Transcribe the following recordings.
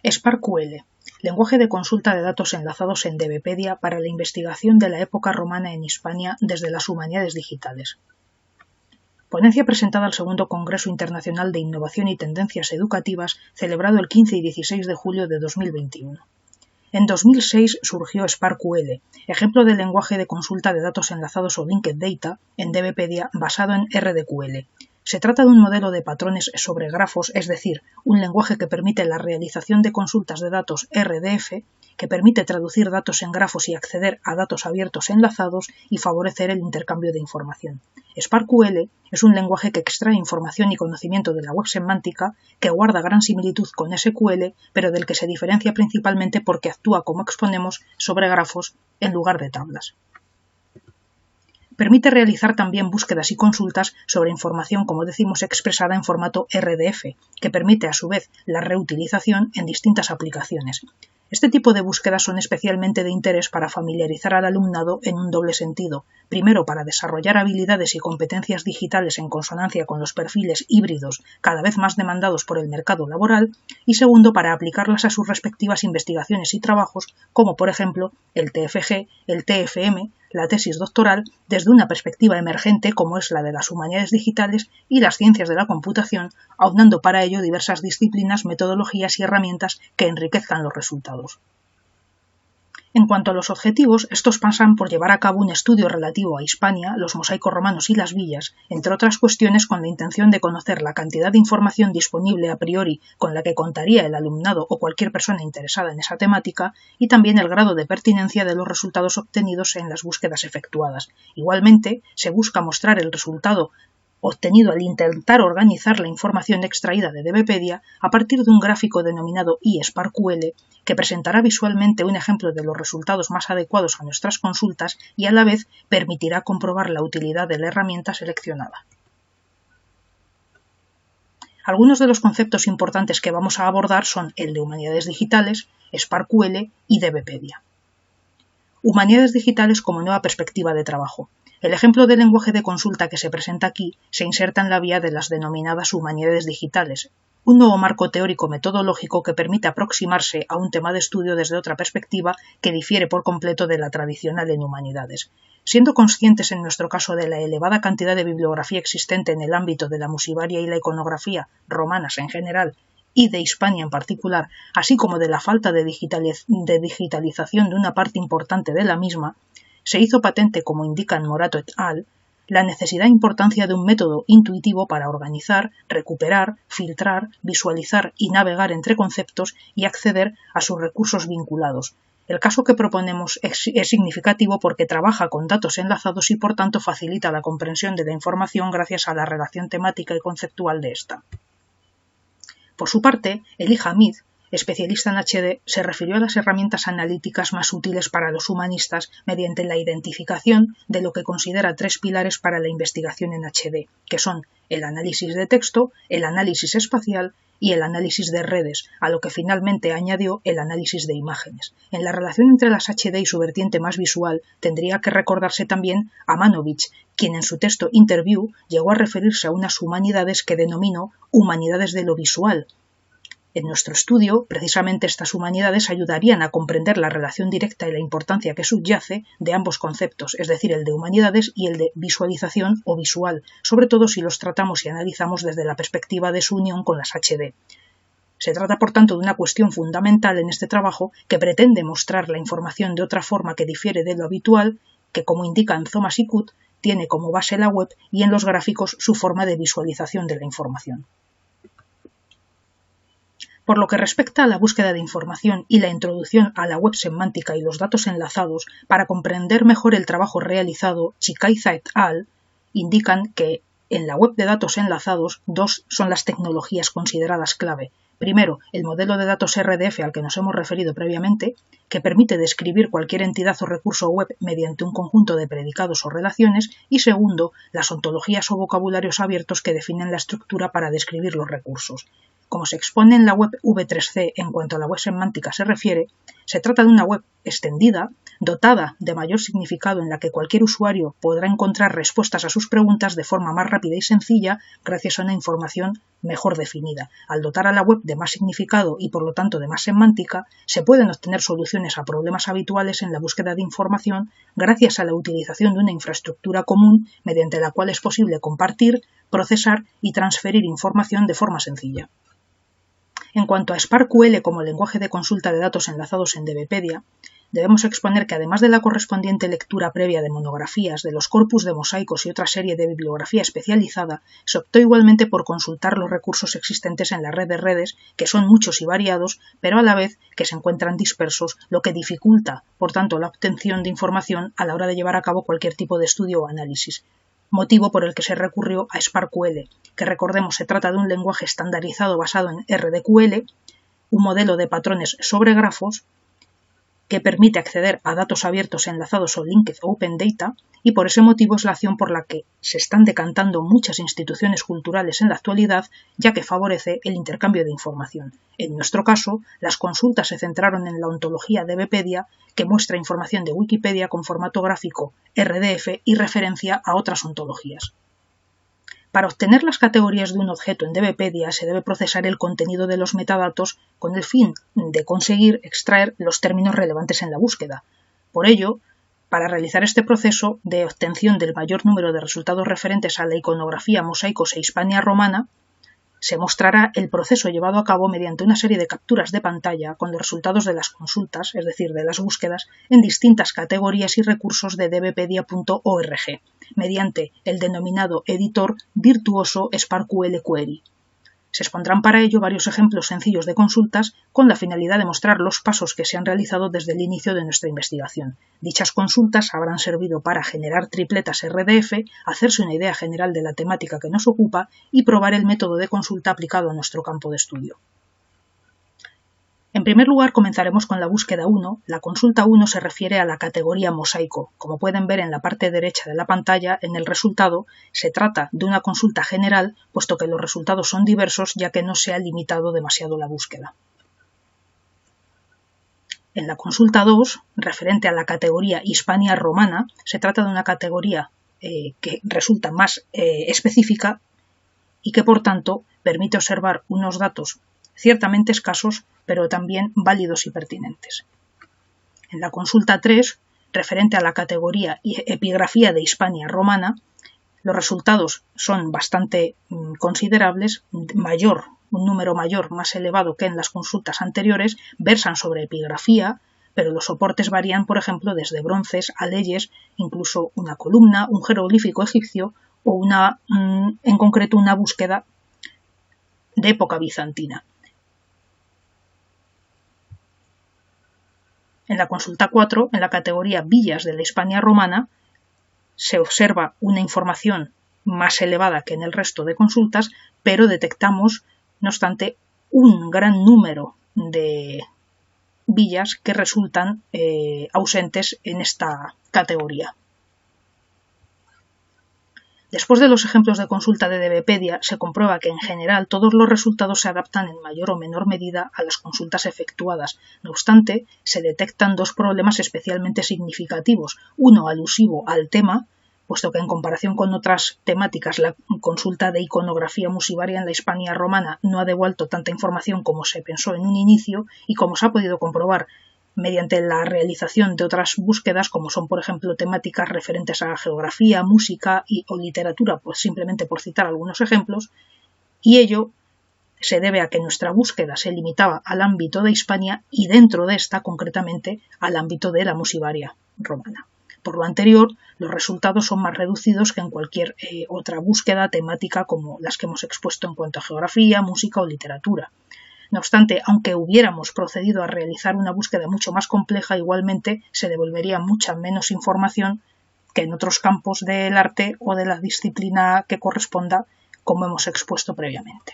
SparkQL, lenguaje de consulta de datos enlazados en DBpedia para la investigación de la época romana en Hispania desde las humanidades digitales. Ponencia presentada al segundo Congreso Internacional de Innovación y Tendencias Educativas, celebrado el 15 y 16 de julio de 2021. En 2006 surgió SparkQL, ejemplo de lenguaje de consulta de datos enlazados o Linked Data en DBpedia basado en RDQL. Se trata de un modelo de patrones sobre grafos, es decir, un lenguaje que permite la realización de consultas de datos RDF, que permite traducir datos en grafos y acceder a datos abiertos enlazados y favorecer el intercambio de información. SparkQL es un lenguaje que extrae información y conocimiento de la web semántica, que guarda gran similitud con SQL, pero del que se diferencia principalmente porque actúa, como exponemos, sobre grafos en lugar de tablas. Permite realizar también búsquedas y consultas sobre información, como decimos, expresada en formato RDF, que permite a su vez la reutilización en distintas aplicaciones. Este tipo de búsquedas son especialmente de interés para familiarizar al alumnado en un doble sentido. Primero, para desarrollar habilidades y competencias digitales en consonancia con los perfiles híbridos cada vez más demandados por el mercado laboral, y segundo, para aplicarlas a sus respectivas investigaciones y trabajos, como por ejemplo el TFG, el TFM, la tesis doctoral, desde una perspectiva emergente como es la de las humanidades digitales y las ciencias de la computación, aunando para ello diversas disciplinas, metodologías y herramientas que enriquezcan los resultados. En cuanto a los objetivos, estos pasan por llevar a cabo un estudio relativo a Hispania, los mosaicos romanos y las villas, entre otras cuestiones con la intención de conocer la cantidad de información disponible a priori con la que contaría el alumnado o cualquier persona interesada en esa temática, y también el grado de pertinencia de los resultados obtenidos en las búsquedas efectuadas. Igualmente, se busca mostrar el resultado obtenido al intentar organizar la información extraída de DBpedia a partir de un gráfico denominado iSparkQL que presentará visualmente un ejemplo de los resultados más adecuados a nuestras consultas y a la vez permitirá comprobar la utilidad de la herramienta seleccionada. Algunos de los conceptos importantes que vamos a abordar son el de humanidades digitales, SparkQL y DBpedia. Humanidades digitales como nueva perspectiva de trabajo. El ejemplo de lenguaje de consulta que se presenta aquí se inserta en la vía de las denominadas humanidades digitales, un nuevo marco teórico metodológico que permite aproximarse a un tema de estudio desde otra perspectiva que difiere por completo de la tradicional en humanidades. Siendo conscientes en nuestro caso de la elevada cantidad de bibliografía existente en el ámbito de la musivaria y la iconografía romanas en general y de Hispania en particular, así como de la falta de digitalización de una parte importante de la misma, se hizo patente, como indican Morato et al., la necesidad e importancia de un método intuitivo para organizar, recuperar, filtrar, visualizar y navegar entre conceptos y acceder a sus recursos vinculados. El caso que proponemos es significativo porque trabaja con datos enlazados y por tanto facilita la comprensión de la información gracias a la relación temática y conceptual de esta. Por su parte, Elijah Mead, especialista en HD, se refirió a las herramientas analíticas más útiles para los humanistas mediante la identificación de lo que considera tres pilares para la investigación en HD, que son el análisis de texto, el análisis espacial y el análisis de redes, a lo que finalmente añadió el análisis de imágenes. En la relación entre las HD y su vertiente más visual tendría que recordarse también a Manovich, quien en su texto Interview llegó a referirse a unas humanidades que denominó humanidades de lo visual. En nuestro estudio, precisamente estas humanidades ayudarían a comprender la relación directa y la importancia que subyace de ambos conceptos, es decir, el de humanidades y el de visualización o visual, sobre todo si los tratamos y analizamos desde la perspectiva de su unión con las HD. Se trata, por tanto, de una cuestión fundamental en este trabajo que pretende mostrar la información de otra forma que difiere de lo habitual, que, como indican Thomas y Kut, tiene como base la web y en los gráficos su forma de visualización de la información. Por lo que respecta a la búsqueda de información y la introducción a la web semántica y los datos enlazados, para comprender mejor el trabajo realizado, Chicaiza et al. Indican que en la web de datos enlazados dos son las tecnologías consideradas clave. Primero, el modelo de datos RDF al que nos hemos referido previamente, que permite describir cualquier entidad o recurso web mediante un conjunto de predicados o relaciones, y segundo, las ontologías o vocabularios abiertos que definen la estructura para describir los recursos. Como se expone en la web V3C en cuanto a la web semántica se refiere, se trata de una web extendida, dotada de mayor significado en la que cualquier usuario podrá encontrar respuestas a sus preguntas de forma más rápida y sencilla gracias a una información mejor definida. Al dotar a la web de más significado y por lo tanto de más semántica, se pueden obtener soluciones a problemas habituales en la búsqueda de información gracias a la utilización de una infraestructura común mediante la cual es posible compartir, procesar y transferir información de forma sencilla. En cuanto a SparkQL como lenguaje de consulta de datos enlazados en DBpedia, debemos exponer que además de la correspondiente lectura previa de monografías, de los corpus de mosaicos y otra serie de bibliografía especializada, se optó igualmente por consultar los recursos existentes en la red de redes, que son muchos y variados, pero a la vez que se encuentran dispersos, lo que dificulta, por tanto, la obtención de información a la hora de llevar a cabo cualquier tipo de estudio o análisis. Motivo por el que se recurrió a SparkQL, que recordemos se trata de un lenguaje estandarizado basado en RDQL, un modelo de patrones sobre grafos, que permite acceder a datos abiertos enlazados o Linked Open Data, y por ese motivo es la acción por la que se están decantando muchas instituciones culturales en la actualidad, ya que favorece el intercambio de información. En nuestro caso, las consultas se centraron en la ontología DBpedia, que muestra información de Wikipedia con formato gráfico RDF y referencia a otras ontologías. Para obtener las categorías de un objeto en DBpedia se debe procesar el contenido de los metadatos con el fin de conseguir extraer los términos relevantes en la búsqueda. Por ello, para realizar este proceso de obtención del mayor número de resultados referentes a la iconografía, mosaicos e Hispania romana, se mostrará el proceso llevado a cabo mediante una serie de capturas de pantalla con los resultados de las consultas, es decir, de las búsquedas, en distintas categorías y recursos de dbpedia.org, mediante el denominado editor virtuoso SparkQL Query. Se expondrán para ello varios ejemplos sencillos de consultas con la finalidad de mostrar los pasos que se han realizado desde el inicio de nuestra investigación. Dichas consultas habrán servido para generar tripletas RDF, hacerse una idea general de la temática que nos ocupa y probar el método de consulta aplicado a nuestro campo de estudio. En primer lugar, comenzaremos con la búsqueda 1. La consulta 1 se refiere a la categoría mosaico. Como pueden ver en la parte derecha de la pantalla, en el resultado se trata de una consulta general, puesto que los resultados son diversos, ya que no se ha limitado demasiado la búsqueda. En la consulta 2, referente a la categoría Hispania romana, se trata de una categoría que resulta más específica y que, por tanto, permite observar unos datos ciertamente escasos, pero también válidos y pertinentes. En la consulta 3, referente a la categoría Epigrafía de Hispania romana, los resultados son bastante considerables, un número mayor, más elevado que en las consultas anteriores, versan sobre epigrafía, pero los soportes varían, por ejemplo, desde bronces a leyes, incluso una columna, un jeroglífico egipcio o en concreto una búsqueda de época bizantina. En la consulta 4, en la categoría Villas de la Hispania romana, se observa una información más elevada que en el resto de consultas, pero detectamos, no obstante, un gran número de villas que resultan ausentes en esta categoría. Después de los ejemplos de consulta de DBpedia, se comprueba que en general todos los resultados se adaptan en mayor o menor medida a las consultas efectuadas. No obstante, se detectan dos problemas especialmente significativos, uno alusivo al tema, puesto que en comparación con otras temáticas la consulta de iconografía musivaria en la Hispania romana no ha devuelto tanta información como se pensó en un inicio y como se ha podido comprobar mediante la realización de otras búsquedas, como son, por ejemplo, temáticas referentes a geografía, música o literatura, pues simplemente por citar algunos ejemplos, y ello se debe a que nuestra búsqueda se limitaba al ámbito de Hispania y dentro de esta, concretamente, al ámbito de la musivaria romana. Por lo anterior, los resultados son más reducidos que en cualquier otra búsqueda temática como las que hemos expuesto en cuanto a geografía, música o literatura. No obstante, aunque hubiéramos procedido a realizar una búsqueda mucho más compleja, igualmente se devolvería mucha menos información que en otros campos del arte o de la disciplina que corresponda, como hemos expuesto previamente.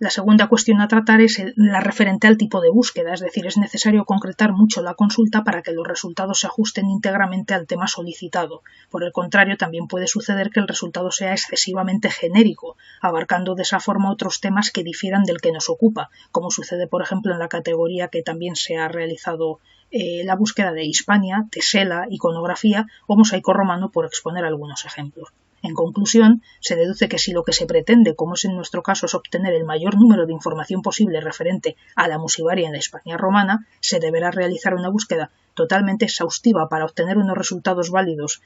La segunda cuestión a tratar es la referente al tipo de búsqueda, es decir, es necesario concretar mucho la consulta para que los resultados se ajusten íntegramente al tema solicitado. Por el contrario, también puede suceder que el resultado sea excesivamente genérico, abarcando de esa forma otros temas que difieran del que nos ocupa, como sucede, por ejemplo, en la categoría que también se ha realizado la búsqueda de Hispania, tesela, iconografía o mosaico romano, por exponer algunos ejemplos. En conclusión, se deduce que si lo que se pretende, como es en nuestro caso, es obtener el mayor número de información posible referente a la musivaria en la Hispania romana, se deberá realizar una búsqueda totalmente exhaustiva para obtener unos resultados válidos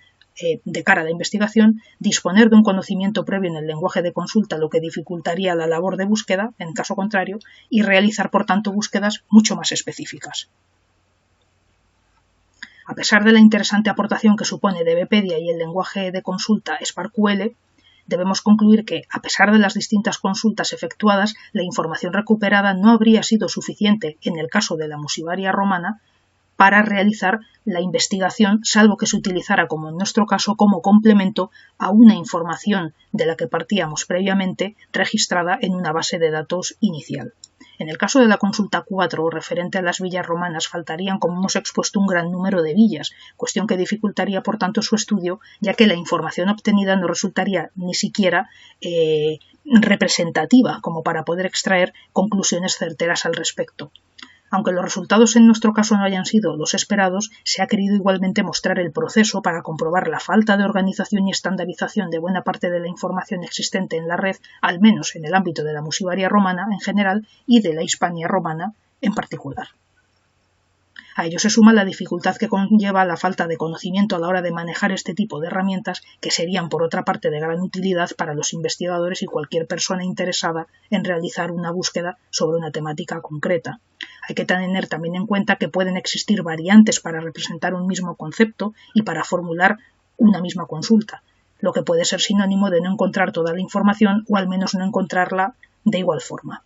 de cara a la investigación, disponer de un conocimiento previo en el lenguaje de consulta, lo que dificultaría la labor de búsqueda, en caso contrario, y realizar, por tanto, búsquedas mucho más específicas. A pesar de la interesante aportación que supone DBpedia y el lenguaje de consulta SparkQL, debemos concluir que, a pesar de las distintas consultas efectuadas, la información recuperada no habría sido suficiente, en el caso de la musivaria romana, para realizar la investigación, salvo que se utilizara, como en nuestro caso, como complemento a una información de la que partíamos previamente registrada en una base de datos inicial. En el caso de la consulta 4, referente a las villas romanas, faltarían, como hemos expuesto, un gran número de villas, cuestión que dificultaría, por tanto, su estudio, ya que la información obtenida no resultaría ni siquiera representativa como para poder extraer conclusiones certeras al respecto. Aunque los resultados en nuestro caso no hayan sido los esperados, se ha querido igualmente mostrar el proceso para comprobar la falta de organización y estandarización de buena parte de la información existente en la red, al menos en el ámbito de la musivaria romana en general y de la Hispania romana en particular. A ello se suma la dificultad que conlleva la falta de conocimiento a la hora de manejar este tipo de herramientas, que serían por otra parte de gran utilidad para los investigadores y cualquier persona interesada en realizar una búsqueda sobre una temática concreta. Hay que tener también en cuenta que pueden existir variantes para representar un mismo concepto y para formular una misma consulta, lo que puede ser sinónimo de no encontrar toda la información o al menos no encontrarla de igual forma.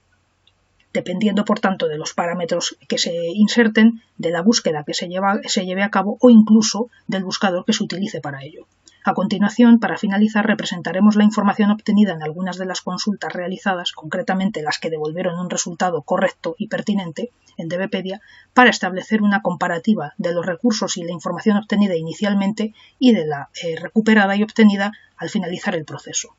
Dependiendo, por tanto, de los parámetros que se inserten, de la búsqueda que se lleve a cabo o incluso del buscador que se utilice para ello. A continuación, para finalizar, representaremos la información obtenida en algunas de las consultas realizadas, concretamente las que devolvieron un resultado correcto y pertinente en DBpedia, para establecer una comparativa de los recursos y la información obtenida inicialmente y de la recuperada y obtenida al finalizar el proceso.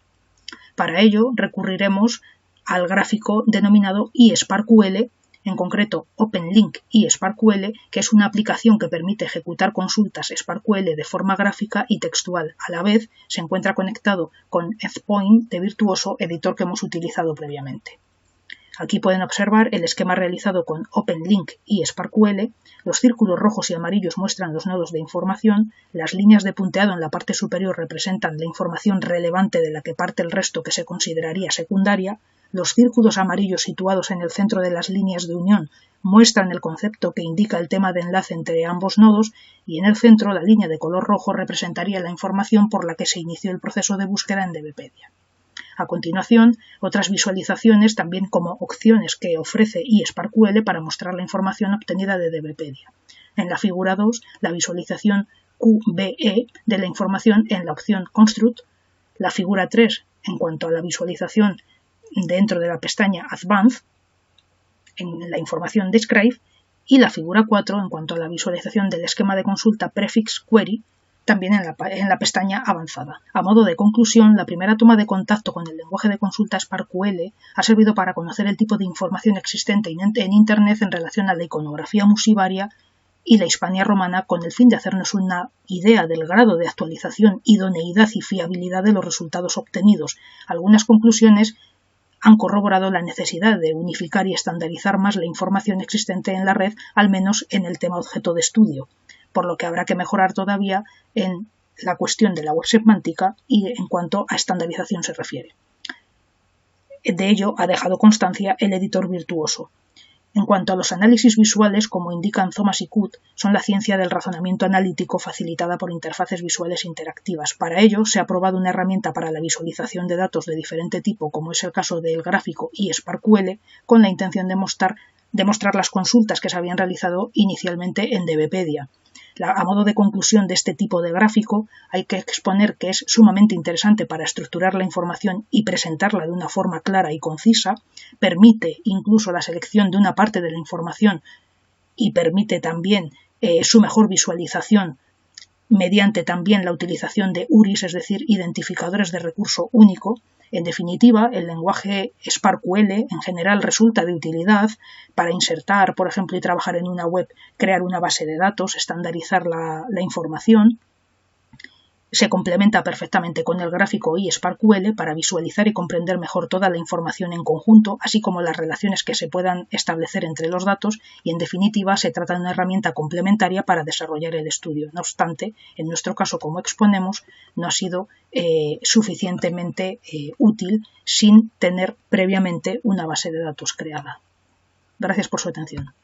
Para ello, recurriremos al gráfico denominado iSparkQL, en concreto OpenLink iSparkQL, que es una aplicación que permite ejecutar consultas SparkQL de forma gráfica y textual. A la vez, se encuentra conectado con Endpoint de Virtuoso, editor que hemos utilizado previamente. Aquí pueden observar el esquema realizado con OpenLink iSparkQL. Los círculos rojos y amarillos muestran los nodos de información, las líneas de punteado en la parte superior representan la información relevante de la que parte el resto que se consideraría secundaria. Los círculos amarillos situados en el centro de las líneas de unión muestran el concepto que indica el tema de enlace entre ambos nodos y en el centro la línea de color rojo representaría la información por la que se inició el proceso de búsqueda en DBpedia. A continuación, otras visualizaciones también como opciones que ofrece iSparkQL para mostrar la información obtenida de DBpedia. En la figura 2, la visualización QBE de la información en la opción Construct, la figura 3 en cuanto a la visualización dentro de la pestaña Advanced, en la información Describe, y la figura 4 en cuanto a la visualización del esquema de consulta Prefix Query, también en la pestaña Avanzada. A modo de conclusión, la primera toma de contacto con el lenguaje de consulta SparkQL ha servido para conocer el tipo de información existente en Internet en relación a la iconografía musivaria y la Hispania romana, con el fin de hacernos una idea del grado de actualización, idoneidad y fiabilidad de los resultados obtenidos. Algunas conclusiones han corroborado la necesidad de unificar y estandarizar más la información existente en la red, al menos en el tema objeto de estudio, por lo que habrá que mejorar todavía en la cuestión de la web semántica y en cuanto a estandarización se refiere. De ello ha dejado constancia el editor Virtuoso. En cuanto a los análisis visuales, como indican Thomas y Kut, son la ciencia del razonamiento analítico facilitada por interfaces visuales interactivas. Para ello, se ha probado una herramienta para la visualización de datos de diferente tipo, como es el caso del gráfico iSparkQL, con la intención de mostrar las consultas que se habían realizado inicialmente en DBpedia. A modo de conclusión de este tipo de gráfico, hay que exponer que es sumamente interesante para estructurar la información y presentarla de una forma clara y concisa, permite incluso la selección de una parte de la información y permite también su mejor visualización mediante también la utilización de URIs, es decir, identificadores de recurso único. En definitiva, el lenguaje SparkQL en general resulta de utilidad para insertar, por ejemplo, y trabajar en una web, crear una base de datos, estandarizar la información. Se complementa perfectamente con el gráfico y SparkQL para visualizar y comprender mejor toda la información en conjunto, así como las relaciones que se puedan establecer entre los datos, y en definitiva se trata de una herramienta complementaria para desarrollar el estudio. No obstante, en nuestro caso, como exponemos, no ha sido suficientemente útil sin tener previamente una base de datos creada. Gracias por su atención.